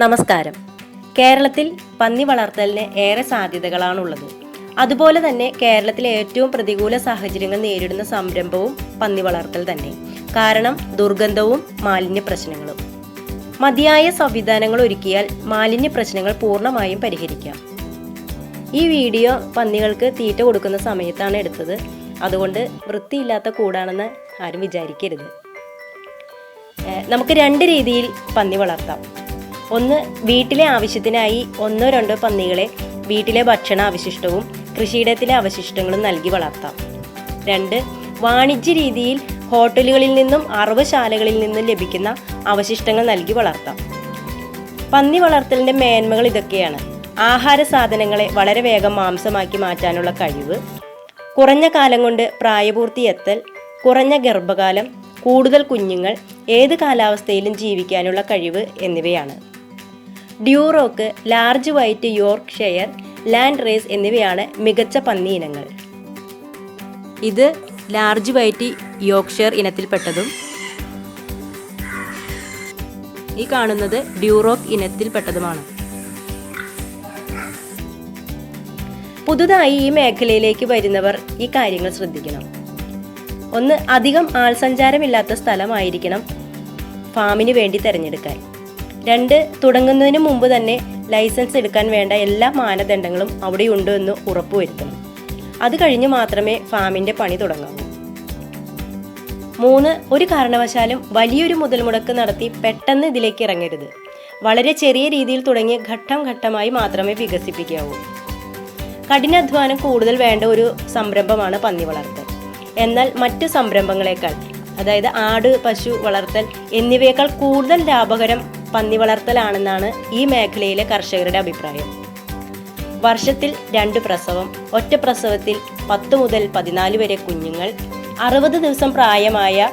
നമസ്കാരം. കേരളത്തിൽ പന്നി വളർത്തലിന് ഏറെ സാധ്യതകളാണുള്ളത്. അതുപോലെ തന്നെ കേരളത്തിലെ ഏറ്റവും പ്രതികൂല സാഹചര്യങ്ങൾ നേരിടുന്ന സംരംഭവും പന്നി വളർത്തൽ തന്നെ. കാരണം ദുർഗന്ധവും മാലിന്യ പ്രശ്നങ്ങളും. മതിയായ സംവിധാനങ്ങൾ ഒരുക്കിയാൽ മാലിന്യ പ്രശ്നങ്ങൾ പൂർണ്ണമായും പരിഹരിക്കാം. ഈ വീഡിയോ പന്നികൾക്ക് തീറ്റ കൊടുക്കുന്ന സമയത്താണ് എടുത്തത്. അതുകൊണ്ട് വൃത്തിയില്ലാത്ത കൂടാണെന്ന് ആരും വിചാരിക്കരുത്. നമുക്ക് രണ്ട് രീതിയിൽ പന്നി വളർത്താം. ഒന്ന്, വീട്ടിലെ ആവശ്യത്തിനായി 1-2 പന്നികളെ വീട്ടിലെ ഭക്ഷണ അവശിഷ്ടവും കൃഷിയിടത്തിലെ അവശിഷ്ടങ്ങളും നൽകി വളർത്താം. 2, വാണിജ്യ രീതിയിൽ ഹോട്ടലുകളിൽ നിന്നും അറവുശാലകളിൽ നിന്നും ലഭിക്കുന്ന അവശിഷ്ടങ്ങൾ നൽകി വളർത്താം. പന്നി വളർത്തലിന്റെ മേന്മകൾ ഇതൊക്കെയാണ്: ആഹാര സാധനങ്ങളെ വളരെ വേഗം മാംസമാക്കി മാറ്റാനുള്ള കഴിവ്, കുറഞ്ഞ കാലം കൊണ്ട് പ്രായപൂർത്തിയെത്തൽ, കുറഞ്ഞ ഗർഭകാലം, കൂടുതൽ കുഞ്ഞുങ്ങൾ, ഏത് കാലാവസ്ഥയിലും ജീവിക്കാനുള്ള കഴിവ് എന്നിവയാണ്. Duroc, large white Yorkshire, landrace എന്നിവയാണ് മികച്ച പന്നി ഇനങ്ങൾ. ഇത് ലാർജ് വൈറ്റ് യോർക്ക്ഷയർ ഇനത്തിൽപ്പെട്ടതും ഈ കാണുന്നത് ഡ്യൂറോക്ക് ഇനത്തിൽപ്പെട്ടതുമാണ്. പുതുതായി ഈ മേഖലയിലേക്ക് വരുന്നവർ ഈ കാര്യങ്ങൾ ശ്രദ്ധിക്കണം. ഒന്ന്, അധികം ആൾസഞ്ചാരമില്ലാത്ത സ്ഥലമായിരിക്കണം ഫാമിന് വേണ്ടി തിരഞ്ഞെടുക്കാൻ. 2, തുടങ്ങുന്നതിന് മുമ്പ് തന്നെ ലൈസൻസ് എടുക്കാൻ വേണ്ട എല്ലാ മാനദണ്ഡങ്ങളും അവിടെയുണ്ടോ എന്ന് ഉറപ്പുവരുത്തണം. അത് കഴിഞ്ഞ് മാത്രമേ ഫാമിൻ്റെ പണി തുടങ്ങാവൂ. 3, ഒരു കാരണവശാലും വലിയൊരു മുതൽ മുടക്ക് നടത്തി പെട്ടെന്ന് ഇതിലേക്ക് ഇറങ്ങരുത്. വളരെ ചെറിയ രീതിയിൽ തുടങ്ങി ഘട്ടം ഘട്ടമായി മാത്രമേ വികസിപ്പിക്കാവൂ. കഠിനാധ്വാനം കൂടുതൽ വേണ്ട ഒരു സംരംഭമാണ് പന്നി വളർത്തൽ. എന്നാൽ മറ്റ് സംരംഭങ്ങളെക്കാൾ, അതായത് ആട്, പശു വളർത്തൽ എന്നിവയേക്കാൾ കൂടുതൽ ലാഭകരം പന്നി വളർത്തലാണെന്നാണ് ഈ മേഖലയിലെ കർഷകരുടെ അഭിപ്രായം. വർഷത്തിൽ 2 പ്രസവം, ഒറ്റ പ്രസവത്തിൽ 10 മുതൽ 14 വരെ കുഞ്ഞുങ്ങൾ, 60 ദിവസം പ്രായമായ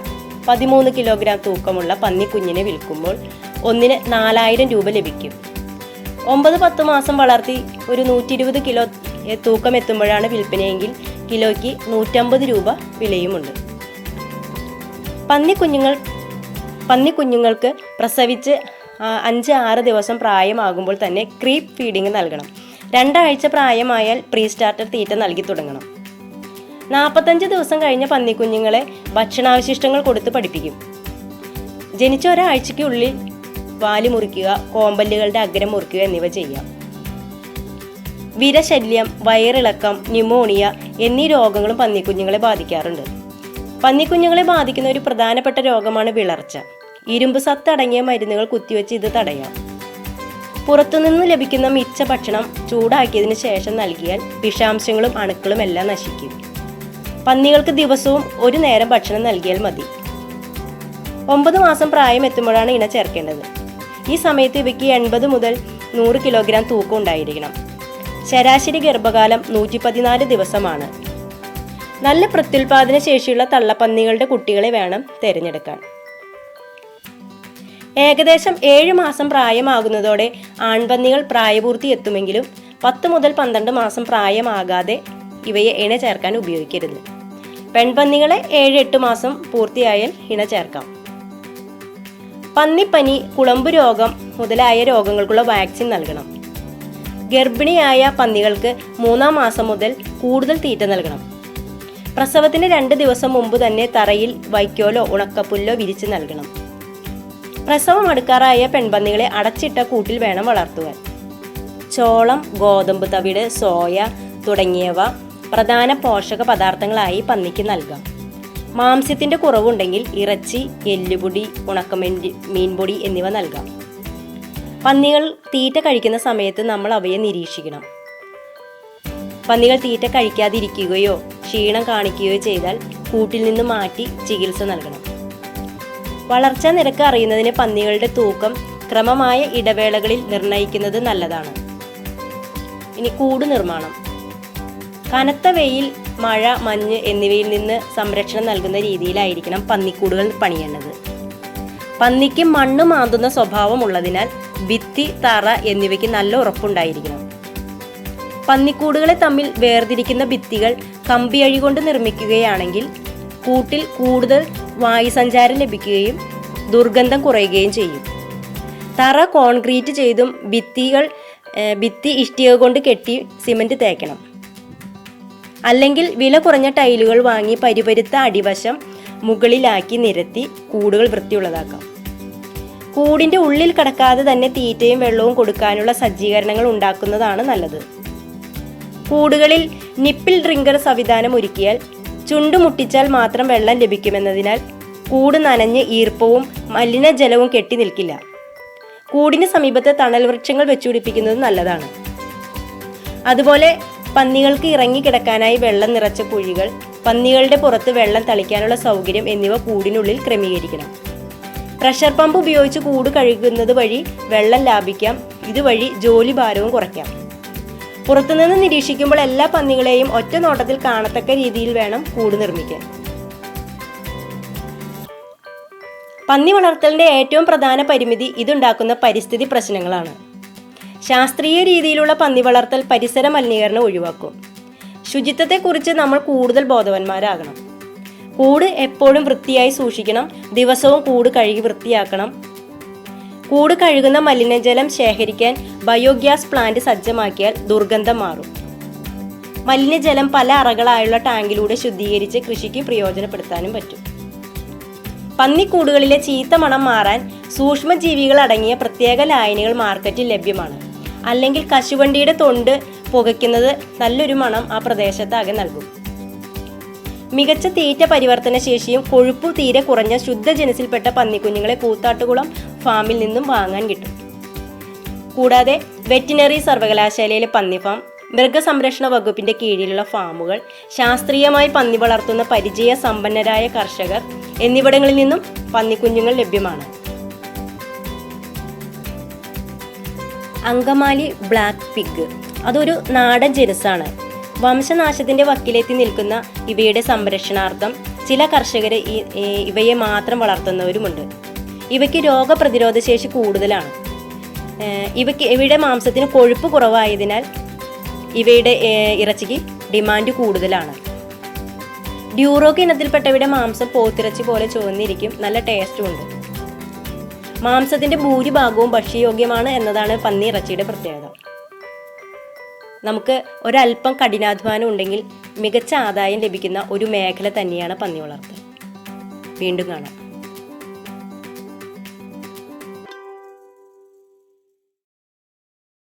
13 കിലോഗ്രാം തൂക്കമുള്ള പന്നിക്കുഞ്ഞിനെ വിൽക്കുമ്പോൾ ഒന്നിന് 4000 രൂപ ലഭിക്കും. 9-10 മാസം വളർത്തി ഒരു 120 കിലോ തൂക്കം എത്തുമ്പോഴാണ് വിൽപ്പനയെങ്കിൽ കിലോയ്ക്ക് 150 രൂപ വിലയുമുണ്ട്. പന്നിക്കുഞ്ഞുങ്ങൾക്ക് പ്രസവിച്ച് 5-6 ദിവസം പ്രായമാകുമ്പോൾ തന്നെ ക്രീപ്പ് ഫീഡിങ് നൽകണം. 2 ആഴ്ച പ്രായമായാൽ പ്രീ സ്റ്റാർട്ടർ തീറ്റ നൽകി തുടങ്ങണം. 45 ദിവസം കഴിഞ്ഞ പന്നിക്കുഞ്ഞുങ്ങളെ ഭക്ഷണാവശിഷ്ടങ്ങൾ കൊടുത്ത് പഠിപ്പിക്കും. ജനിച്ച ഒരാഴ്ചയ്ക്കുള്ളിൽ വാല് മുറിക്കുക, കോമ്പല്ലുകളുടെ അഗ്രം മുറിക്കുക എന്നിവ ചെയ്യാം. വിരശല്യം, വയറിളക്കം, ന്യൂമോണിയ എന്നീ രോഗങ്ങളും പന്നിക്കുഞ്ഞുങ്ങളെ ബാധിക്കാറുണ്ട്. പന്നിക്കുഞ്ഞുങ്ങളെ ബാധിക്കുന്ന ഒരു പ്രധാനപ്പെട്ട രോഗമാണ് വിളർച്ച. ഇരുമ്പ് സത്ത് അടങ്ങിയ മരുന്നുകൾ കുത്തിവെച്ച് ഇത് തടയാം. പുറത്തുനിന്ന് ലഭിക്കുന്ന മിച്ച ഭക്ഷണം ചൂടാക്കിയതിന് ശേഷം നൽകിയാൽ വിഷാംശങ്ങളും അണുക്കളും എല്ലാം നശിക്കും. പന്നികൾക്ക് ദിവസവും 1 നേരം ഭക്ഷണം നൽകിയാൽ മതി. 9 മാസം പ്രായം എത്തുമ്പോഴാണ് ഇണ ചേർക്കേണ്ടത്. ഈ സമയത്ത് ഇവയ്ക്ക് 80 മുതൽ 100 കിലോഗ്രാം തൂക്കം ഉണ്ടായിരിക്കണം. ശരാശരി ഗർഭകാലം 114 ദിവസമാണ്. നല്ല പ്രത്യുൽപാദന ശേഷിയുള്ള തള്ളപ്പന്നികളുടെ കുട്ടികളെ വേണം തിരഞ്ഞെടുക്കാൻ. ഏകദേശം 7 മാസം പ്രായമാകുന്നതോടെ ആൺപന്നികൾ പ്രായപൂർത്തി എത്തുമെങ്കിലും 10 മുതൽ 12 മാസം പ്രായമാകാതെ ഇവയെ ഇണ ചേർക്കാൻ ഉപയോഗിക്കരുത്. പെൺപന്നികളെ 7-8 മാസം പൂർത്തിയായാൽ ഇണ ചേർക്കാം. പന്നിപ്പനി, കുളമ്പ് രോഗം മുതലായ രോഗങ്ങൾക്കുള്ള വാക്സിൻ നൽകണം. ഗർഭിണിയായ പന്നികൾക്ക് 3-ാം മാസം മുതൽ കൂടുതൽ തീറ്റ നൽകണം. പ്രസവത്തിന് 2 ദിവസം മുമ്പ് തന്നെ തറയിൽ വൈക്കോലോ ഉണക്കപ്പുല്ലോ വിരിച്ച് നൽകണം. പ്രസവം അടുക്കാറായ പെൺപന്നികളെ അടച്ചിട്ട കൂട്ടിൽ വേണം വളർത്തുവാൻ. ചോളം, ഗോതമ്പ് തവിട്, സോയ തുടങ്ങിയവ പ്രധാന പോഷക പദാർത്ഥങ്ങളായി പന്നിക്ക് നൽകാം. മാംസ്യത്തിന്റെ കുറവുണ്ടെങ്കിൽ ഇറച്ചി, എല്ലുപൊടി, മീൻപൊടി എന്നിവ നൽകാം. പന്നികൾ തീറ്റ കഴിക്കുന്ന സമയത്ത് നമ്മൾ അവയെ നിരീക്ഷിക്കണം. പന്നികൾ തീറ്റ കഴിക്കാതിരിക്കുകയോ ക്ഷീണം കാണിക്കുകയോ ചെയ്താൽ കൂട്ടിൽ നിന്ന് മാറ്റി ചികിത്സ നൽകണം. വളർച്ചാ നിരക്ക് അറിയുന്നതിന് പന്നികളുടെ തൂക്കം ക്രമമായ ഇടവേളകളിൽ നിർണ്ണയിക്കുന്നത് നല്ലതാണ്. ഇനി കൂട് നിർമ്മാണം. കനത്ത വെയിൽ, മഴ, മഞ്ഞ് എന്നിവയിൽ നിന്ന് സംരക്ഷണം നൽകുന്ന രീതിയിലായിരിക്കണം പന്നിക്കൂടുകൾ പണിയേണ്ടത്. പന്നിക്ക് മണ്ണ് മാന്തുന്ന സ്വഭാവം ഉള്ളതിനാൽ ഭിത്തി, തറ എന്നിവയ്ക്ക് നല്ല ഉറപ്പുണ്ടായിരിക്കണം. പന്നിക്കൂടുകളെ തമ്മിൽ വേർതിരിക്കുന്ന ഭിത്തികൾ കമ്പിയഴി കൊണ്ട് നിർമ്മിക്കുകയാണെങ്കിൽ കൂട്ടിൽ കൂടുതൽ വായുസഞ്ചാരം ലഭിക്കുകയും ദുർഗന്ധം കുറയുകയും ചെയ്യും. തറ കോൺക്രീറ്റ് ചെയ്തും ഭിത്തി ഇഷ്ടിക കൊണ്ട് കെട്ടി സിമന്റ് തേക്കണം. അല്ലെങ്കിൽ വില കുറഞ്ഞ ടൈലുകൾ വാങ്ങി പരിപരുത്ത അടിവശം മുകളിലാക്കി നിരത്തി കൂടുകൾ വൃത്തിയുള്ളതാക്കാം. കൂടിന്റെ ഉള്ളിൽ കടക്കാതെ തന്നെ തീറ്റയും വെള്ളവും കൊടുക്കാനുള്ള സജ്ജീകരണങ്ങൾ ഉണ്ടാക്കുന്നതാണ് നല്ലത്. കൂടുകളിൽ നിപ്പിൾ ഡ്രിങ്കർ സംവിധാനം ഒരുക്കിയാൽ ചുണ്ടുമുട്ടിച്ചാൽ മാത്രം വെള്ളം ലഭിക്കുമെന്നതിനാൽ കൂട് നനഞ്ഞ് ഈർപ്പവും മലിനജലവും കെട്ടി നിൽക്കില്ല. കൂടിന് സമീപത്ത് തണൽ വൃക്ഷങ്ങൾ വെച്ചുപിടിപ്പിക്കുന്നത് നല്ലതാണ്. അതുപോലെ പന്നികൾക്ക് ഇറങ്ങിക്കിടക്കാനായി വെള്ളം നിറച്ച കുഴികൾ, പന്നികളുടെ പുറത്ത് വെള്ളം തളിക്കാനുള്ള സൗകര്യം എന്നിവ കൂടിനുള്ളിൽ ക്രമീകരിക്കണം. പ്രഷർ പമ്പ് ഉപയോഗിച്ച് കൂട് കഴുകുന്നത് വഴി വെള്ളം ലാഭിക്കാം. ഇതുവഴി ജോലി ഭാരവും കുറയ്ക്കാം. പുറത്തുനിന്ന് നിരീക്ഷിക്കുമ്പോൾ എല്ലാ പന്നികളെയും ഒറ്റ നോട്ടത്തിൽ കാണത്തക്ക രീതിയിൽ വേണം കൂട് നിർമ്മിക്കാൻ. പന്നി വളർത്തലിന്റെ ഏറ്റവും പ്രധാന പരിമിതി ഇതുണ്ടാക്കുന്ന പരിസ്ഥിതി പ്രശ്നങ്ങളാണ്. ശാസ്ത്രീയ രീതിയിലുള്ള പന്നി വളർത്തൽ പരിസര മലിനീകരണം ഒഴിവാക്കും. ശുചിത്വത്തെക്കുറിച്ച് നമ്മൾ കൂടുതൽ ബോധവാന്മാരാകണം. കൂട് എപ്പോഴും വൃത്തിയായി സൂക്ഷിക്കണം. ദിവസവും കൂട് കഴുകി വൃത്തിയാക്കണം. കൂട് കഴുകുന്ന മലിനജലം ശേഖരിക്കാൻ ബയോഗ്യാസ് പ്ലാന്റ് സജ്ജമാക്കിയാൽ ദുർഗന്ധം മാറും. മലിനജലം പല അറകളായുള്ള ടാങ്കിലൂടെ ശുദ്ധീകരിച്ച് കൃഷിക്ക് പ്രയോജനപ്പെടുത്താനും പറ്റും. പന്നിക്കൂടുകളിലെ ചീത്ത മണം മാറാൻ സൂക്ഷ്മജീവികൾ അടങ്ങിയ പ്രത്യേക ലായനികൾ മാർക്കറ്റിൽ ലഭ്യമാണ്. അല്ലെങ്കിൽ കശുവണ്ടിയുടെ തൊണ്ട് പുകയ്ക്കുന്നത് നല്ലൊരു മണം ആ പ്രദേശത്താകെ നൽകും. മികച്ച തീറ്റ പരിവർത്തന ശേഷിയും കൊഴുപ്പു തീരെ കുറഞ്ഞ ശുദ്ധജനസിൽപ്പെട്ട പന്നിക്കുഞ്ഞുങ്ങളെ കൂത്താട്ടുകുളം ഫാമിൽ നിന്നും വാങ്ങാൻ കിട്ടും. കൂടാതെ വെറ്റിനറി സർവകലാശാലയിലെ പന്നി ഫാം, മൃഗസംരക്ഷണ വകുപ്പിന്റെ കീഴിലുള്ള ഫാമുകൾ, ശാസ്ത്രീയമായി പന്നി വളർത്തുന്ന പരിചയ സമ്പന്നരായ കർഷകർ എന്നിവിടങ്ങളിൽ നിന്നും പന്നിക്കുഞ്ഞുങ്ങൾ ലഭ്യമാണ്. അങ്കമാലി ബ്ലാക്ക് പിഗ് അതൊരു നാടൻ ജനുസാണ്. വംശനാശത്തിന്റെ വക്കിലെത്തി നിൽക്കുന്ന ഇവയുടെ സംരക്ഷണാർത്ഥം ചില കർഷകർ ഇവയെ മാത്രം വളർത്തുന്നവരുമുണ്ട്. ഇവയ്ക്ക് രോഗപ്രതിരോധ ശേഷി കൂടുതലാണ്. ഇവയുടെ മാംസത്തിന് കൊഴുപ്പ് കുറവായതിനാൽ ഇവയുടെ ഇറച്ചിക്ക് ഡിമാൻഡ് കൂടുതലാണ്. ഡ്യൂറോക്ക് ഇനത്തിൽപ്പെട്ടവയുടെ മാംസം പോത്തിറച്ചി പോലെ ചുവന്നിരിക്കും. നല്ല ടേസ്റ്റും ഉണ്ട്. മാംസത്തിന്റെ ഭൂരിഭാഗവും ഭക്ഷ്യയോഗ്യമാണ് എന്നതാണ് പന്നി ഇറച്ചിയുടെ പ്രത്യേകത. നമുക്ക് ഒരല്പം കഠിനാധ്വാനം ഉണ്ടെങ്കിൽ മികച്ച ആദായം ലഭിക്കുന്ന ഒരു മേഖല തന്നെയാണ് പന്നി വളർത്തൽ. വീണ്ടും കാണാം.